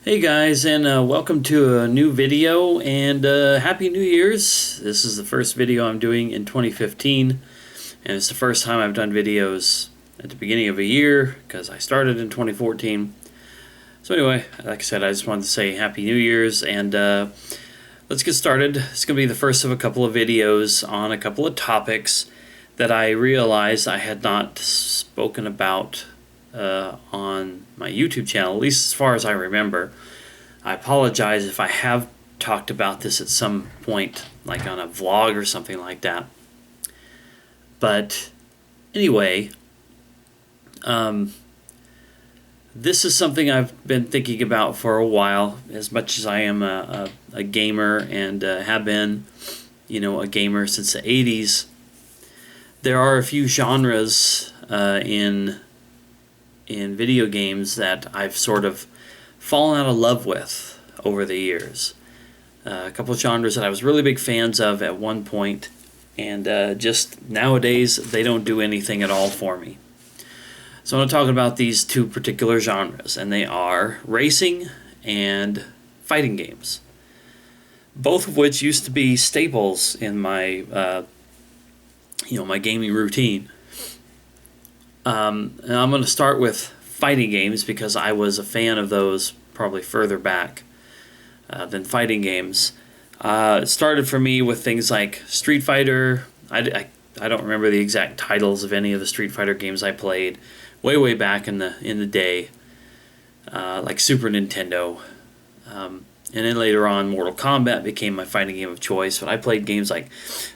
Hey guys, and welcome to a new video, and Happy New Year's. This is the first video I'm doing in 2015, and it's the first time I've done videos at the beginning of a year because I started in 2014. So anyway, like I said, I just wanted to say Happy New Year's, and let's get started. It's going to be the first of a couple of videos on a couple of topics that I realized I had not spoken about on my YouTube channel, at least as far as I remember. I apologize if I have talked about this at some point, like on a vlog or something like that. But anyway, this is something I've been thinking about for a while, as much as I am a gamer and have been, a gamer since the 80s. There are a few genres in video games that I've sort of fallen out of love with over the years. A couple of genres that I was really big fans of at one point, and just nowadays they don't do anything at all for me. So I'm talking about these two particular genres, and they are racing and fighting games, both of which used to be staples in my my gaming routine. And I'm going to start with fighting games because I was a fan of those probably further back than fighting games. It started for me with things like Street Fighter. I don't remember the exact titles of any of the Street Fighter games I played way back in the day, like Super Nintendo. And then later on, Mortal Kombat became my fighting game of choice. But I played games like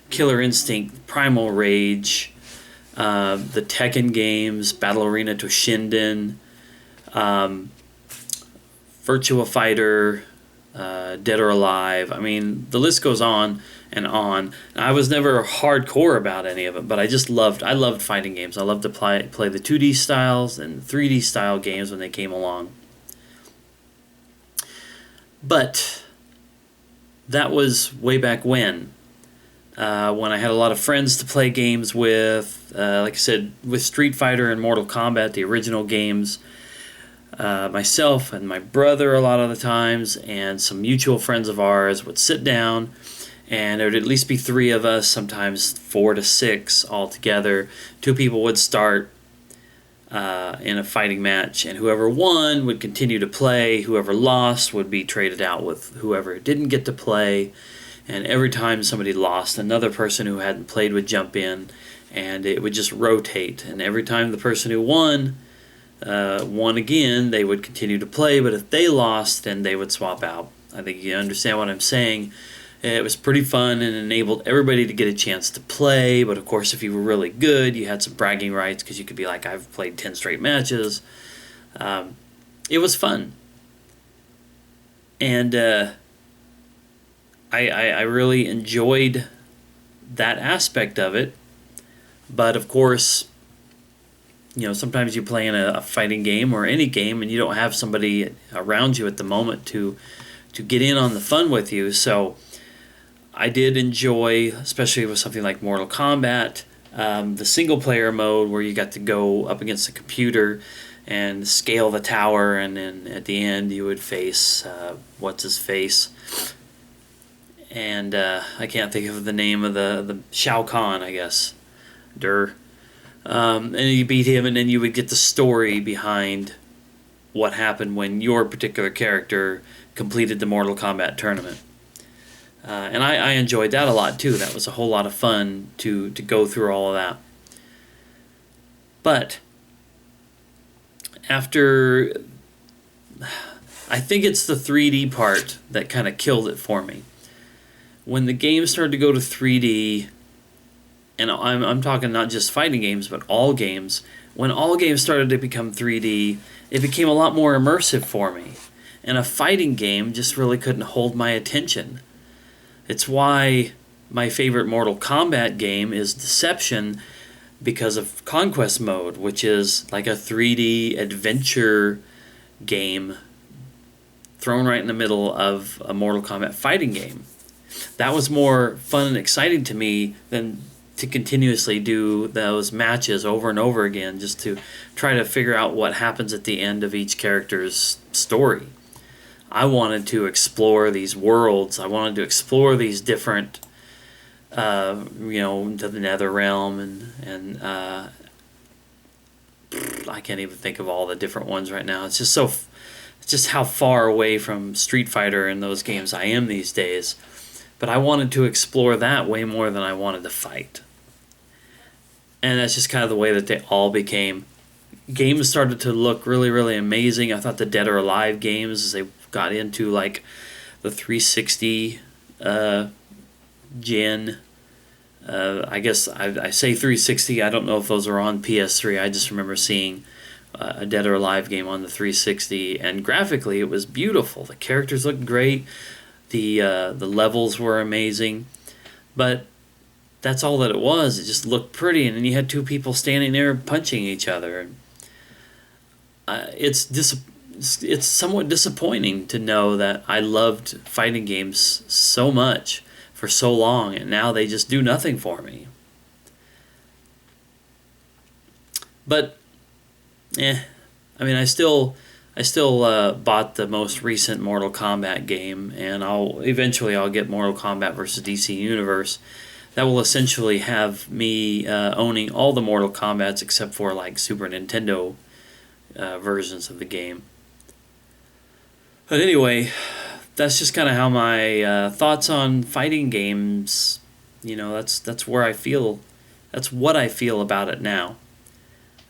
Killer Instinct, Primal Rage, the Tekken games, Battle Arena Toshinden, Virtua Fighter, Dead or Alive. I mean, the list goes on and on. I was never hardcore about any of it, but I loved fighting games. I loved to play the 2D styles and 3D style games when they came along. But that was way back when I had a lot of friends to play games with, like I said, with Street Fighter and Mortal Kombat, the original games. Myself and my brother a lot of the times, and some mutual friends of ours would sit down, and there would at least be three of us, sometimes 4 to 6 all together. Two people would start in a fighting match, and whoever won would continue to play. Whoever lost would be traded out with whoever didn't get to play. And every time somebody lost, another person who hadn't played would jump in, and it would just rotate. And every time the person who won again, they would continue to play, but if they lost, then they would swap out. I think you understand what I'm saying. It was pretty fun and enabled everybody to get a chance to play, but of course if you were really good, you had some bragging rights because you could be like, I've played 10 straight matches. It was fun. And I really enjoyed that aspect of it, but of course, sometimes you play in a fighting game or any game and you don't have somebody around you at the moment to get in on the fun with you. So I did enjoy, especially with something like Mortal Kombat, the single player mode where you got to go up against the computer and scale the tower, and then at the end you would face what's-his-face. And I can't think of the name of the Shao Kahn, I guess. And you beat him, and then you would get the story behind what happened when your particular character completed the Mortal Kombat tournament. And I enjoyed that a lot too. That was a whole lot of fun to go through all of that. But after, I think it's the 3D part that kind of killed it for me. When the game started to go to 3D, and I'm talking not just fighting games, but all games. When all games started to become 3D, it became a lot more immersive for me. And a fighting game just really couldn't hold my attention. It's why my favorite Mortal Kombat game is Deception, because of Conquest Mode, which is like a 3D adventure game thrown right in the middle of a Mortal Kombat fighting game. That was more fun and exciting to me than to continuously do those matches over and over again just to try to figure out what happens at the end of each character's story. I wanted to explore these worlds. I wanted to explore these different, into the Nether Realm and I can't even think of all the different ones right now. It's just how far away from Street Fighter and those games I am these days. But I wanted to explore that way more than I wanted to fight. And that's just kind of the way that they all became. Games started to look really, really amazing. I thought the Dead or Alive games, as they got into like the 360 gen. I guess I say 360. I don't know if those are on PS3. I just remember seeing a Dead or Alive game on the 360, and graphically it was beautiful. The characters looked great. The levels were amazing, but that's all that it was. It just looked pretty, and then you had two people standing there punching each other. It's somewhat disappointing to know that I loved fighting games so much for so long, and now they just do nothing for me. But, I mean, I still bought the most recent Mortal Kombat game, and eventually I'll get Mortal Kombat vs. DC Universe. That will essentially have me owning all the Mortal Kombats except for like Super Nintendo versions of the game. But anyway, that's just kind of how my thoughts on fighting games. That's where I feel. That's what I feel about it now.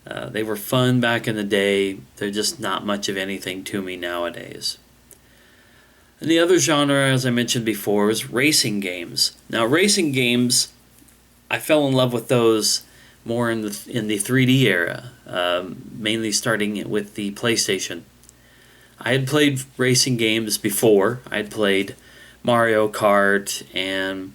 They were fun back in the day. They're just not much of anything to me nowadays. And the other genre, as I mentioned before, is racing games. Now, racing games, I fell in love with those more in the 3D era, mainly starting with the PlayStation. I had played racing games before. I had played Mario Kart and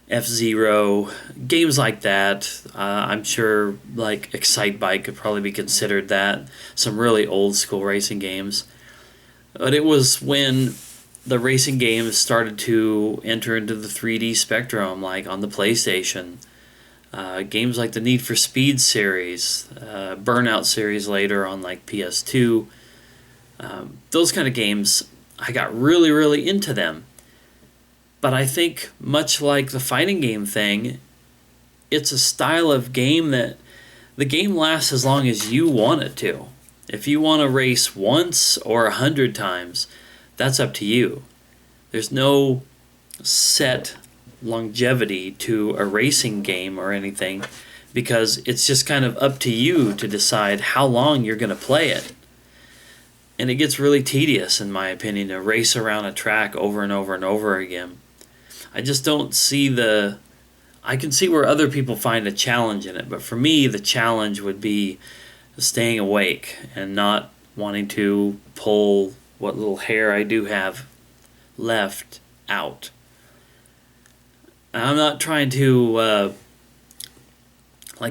F-Zero, games like that. I'm sure like Excitebike could probably be considered that. Some really old school racing games. But it was when the racing games started to enter into the 3D spectrum, like on the PlayStation. Games like the Need for Speed series, Burnout series later on like PS2. Those kind of games, I got really, really into them. But I think, much like the fighting game thing, it's a style of game that the game lasts as long as you want it to. If you want to race once or 100 times, that's up to you. There's no set longevity to a racing game or anything, because it's just kind of up to you to decide how long you're going to play it. And it gets really tedious, in my opinion, to race around a track over and over and over again. I just don't see I can see where other people find a challenge in it, but for me, the challenge would be staying awake and not wanting to pull what little hair I do have left out. I'm not trying to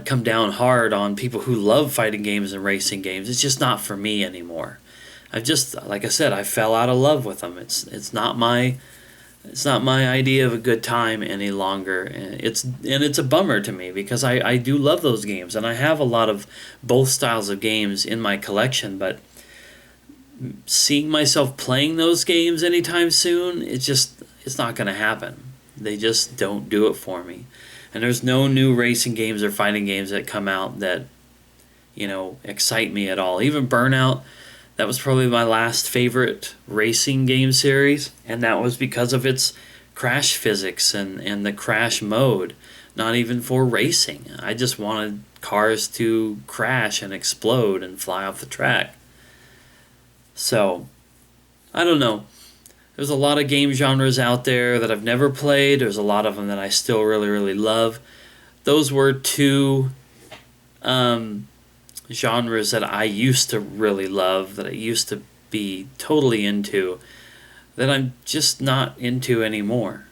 come down hard on people who love fighting games and racing games. It's just not for me anymore. Like I said, I fell out of love with them. It's not my idea of a good time any longer. And it's a bummer to me, because I do love those games, and I have a lot of both styles of games in my collection, but seeing myself playing those games anytime soon, it's not going to happen. They just don't do it for me. And there's no new racing games or fighting games that come out that, excite me at all. Even Burnout, that was probably my last favorite racing game series, and that was because of its crash physics and the crash mode, not even for racing. I just wanted cars to crash and explode and fly off the track. So, I don't know. There's a lot of game genres out there that I've never played. There's a lot of them that I still really, really love. Those were two genres that I used to really love, that I used to be totally into, that I'm just not into anymore.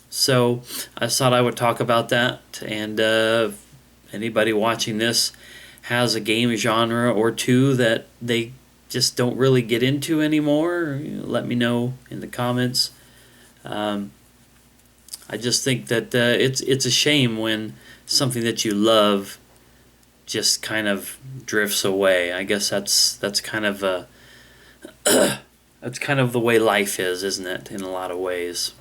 So I thought I would talk about that, and anybody watching this has a game genre or two that they just don't really get into anymore, let me know in the comments. I just think that it's a shame when something that you love just kind of drifts away. I guess that's kind of that's kind of the way life is, isn't it? In a lot of ways.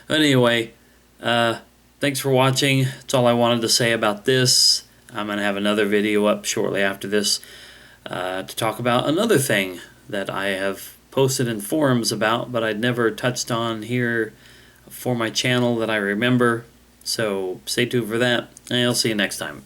But anyway, thanks for watching. That's all I wanted to say about this. I'm going to have another video up shortly after this to talk about another thing that I have posted in forums about, but I'd never touched on here for my channel that I remember. So stay tuned for that, and I'll see you next time.